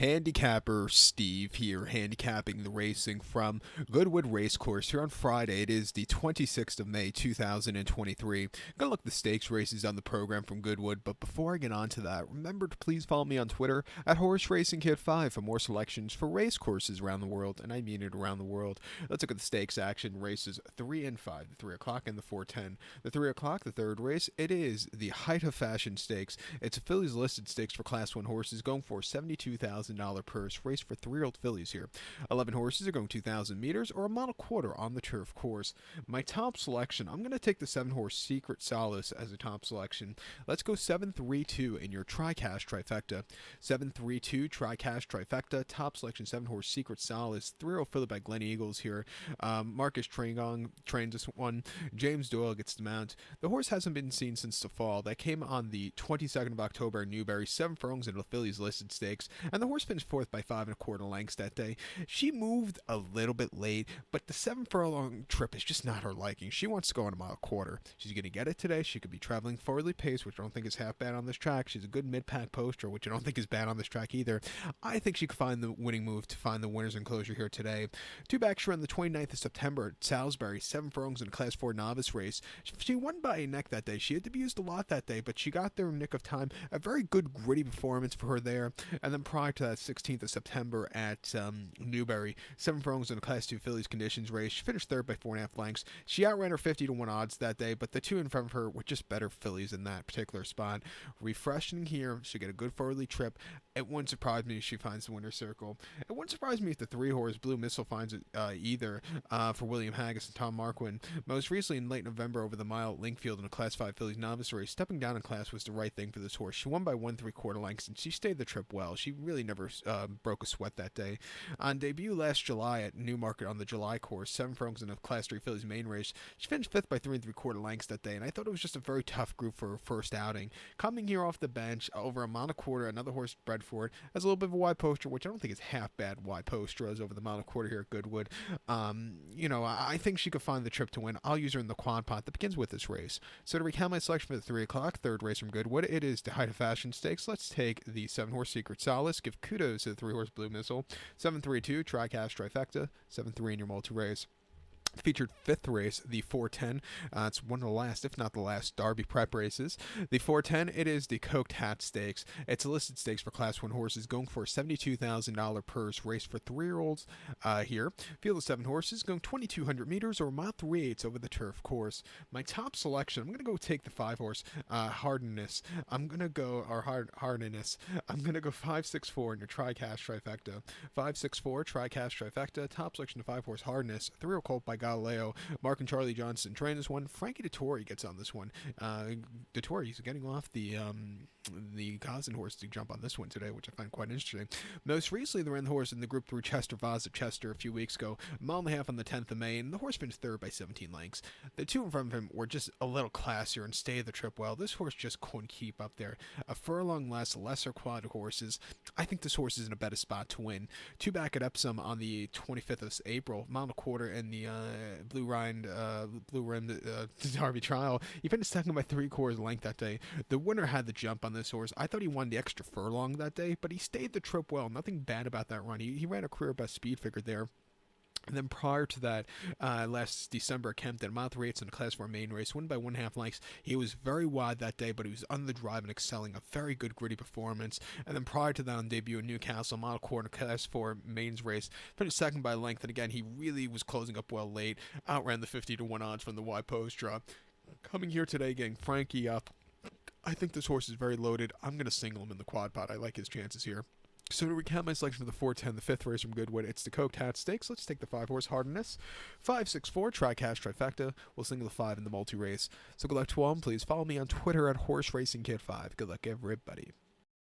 Handicapper Steve here, handicapping the racing from Goodwood Racecourse here on Friday. It is the 26th of May, 2023. Gonna look at the stakes races on the program from Goodwood, but before I get on to that, remember to please follow me on Twitter at Horse Racing Kid 5 for more selections for race courses around the world, and I mean it around the world. Let's look at the stakes action. Races 3 and 5, the 3 o'clock and the 4:10. The 3 o'clock, the third race, it is the Height of Fashion Stakes. It's a fillies listed stakes for Class 1 horses going for $72,000 purse, race for 3-year-old fillies here. 11 horses are going 2,000 meters or a mile quarter on the turf course. My top selection, I'm going to take the 7-horse Secret Solace as a top selection. Let's go 7-3-2 in your tri-cash trifecta. 7-3-2 tri-cash trifecta, top selection 7-horse Secret Solace, 3-year-old filly by Glen Eagles here. Marcus Trangong trains this one. James Doyle gets the mount. The horse hasn't been seen since the fall. That came on the 22nd of October in Newbury, 7 furlongs into the fillies listed stakes, and the horse finished fourth by 5 1/4 lengths that day. She moved a little bit late, but the 7 furlong trip is just not her liking. She wants to go on a mile quarter. She's going to get it today. She could be traveling forwardly paced, which I don't think is half bad on this track. She's a good mid-pack poster, which I don't think is bad on this track either. I think she could find the winning move to find the winner's enclosure here today. Two backs run the 29th of September at Salisbury, 7 furlongs in a Class 4 novice race. She won by a neck that day. She had to be used a lot that day, but she got there in nick of time. A very good gritty performance for her there. And then prior to that, 16th of September at Newbury, 7 furlongs in a Class 2 fillies conditions race. She finished third by 4.5 lengths. She outran her 50-1 odds that day, but the two in front of her were just better fillies in that particular spot. Refreshing here. She'll get a good forwardly trip. It wouldn't surprise me if she finds the winner's circle. It wouldn't surprise me if the 3-horse Blue Missile finds it either for William Haggis and Tom Marquand. Most recently in late November over the mile at Linkfield in a Class 5 fillies novice race, stepping down in class was the right thing for this horse. She won by 1 3/4 lengths, and she stayed the trip well. She really never broke a sweat that day. On debut last July at Newmarket on the July course, 7 furlongs in a Class 3 fillies main race, she finished 5th by 3 3/4 lengths that day, and I thought it was just a very tough group for her first outing. Coming here off the bench over a mile and a quarter, another horse bred for it, has a little bit of a wide poster, which I don't think is half bad wide poster as over the mile and a quarter here at Goodwood. I think she could find the trip to win. I'll use her in the quad pot that begins with this race. So to recount my selection for the 3 o'clock, third race from Goodwood, it is the Height of Fashion Stakes. Let's take the 7-horse Secret Solace. Give kudos to the 3-horse Blue Missile. 7-3-2, tri-cash trifecta. 7-3 in your multi-race. Featured 5th race, the 410. It's one of the last, if not the last, Derby prep races. The 410, it is the Coked Hat Stakes. It's a listed stakes for Class 1 horses going for a $72,000 purse, race for 3-year-olds here. Field of 7 horses going 2,200 meters or a mile 3/8 over the turf course. My top selection, I'm going to go take the 5-horse Hardiness. I'm going to go, or Hardiness. I'm going to go 5-6-4 in your tri-cash trifecta. 5-6-4, tri-cash trifecta. Top selection of 5-horse Hardiness. 3-year-old colt by Galileo. Mark and Charlie Johnson train this one. Frankie Dettori gets on this one. Dettori, he's getting off the Cousin horse to jump on this one today, which I find quite interesting. Most recently, they ran the horse in the Group 3 Chester Vaz at Chester a few weeks ago. A mile and a half on the 10th of May, and the horse finished third by 17 lengths. The two in front of him were just a little classier and stayed the trip well. This horse just couldn't keep up there. A furlong less, lesser quality horses. I think this horse is in a better spot to win. Two back at Epsom on the 25th of April, mile and a quarter in the Blue Rim Derby trial. He finished second by 3/4 length that day. The winner had the jump on this horse. I thought he won the extra furlong that day, but he stayed the trip well. Nothing bad about that run. He ran a career best speed figure there. And then prior to that, last December at Kempton, mile 3/8 in a Class 4 main race, won by 1.5 lengths. He was very wide that day, but he was on the drive and excelling. A very good gritty performance. And then prior to that, on debut in Newcastle, mile quarter in a Class 4 mains race, finished second by length. And again, he really was closing up well late. Outran the 50-1 odds from the wide post draw. Coming here today, getting Frankie up. I think this horse is very loaded. I'm going to single him in the quad pot. I like his chances here. So to recap my selection for the 410, the 5th race from Goodwood, it's the Coked Hat Stakes. Let's take the 5-horse Hardiness. 5-6-4, tri-cash trifecta. We'll single the 5 in the multi-race. So good luck to all, and please follow me on Twitter at Horse Racing Kid 5. Good luck, everybody.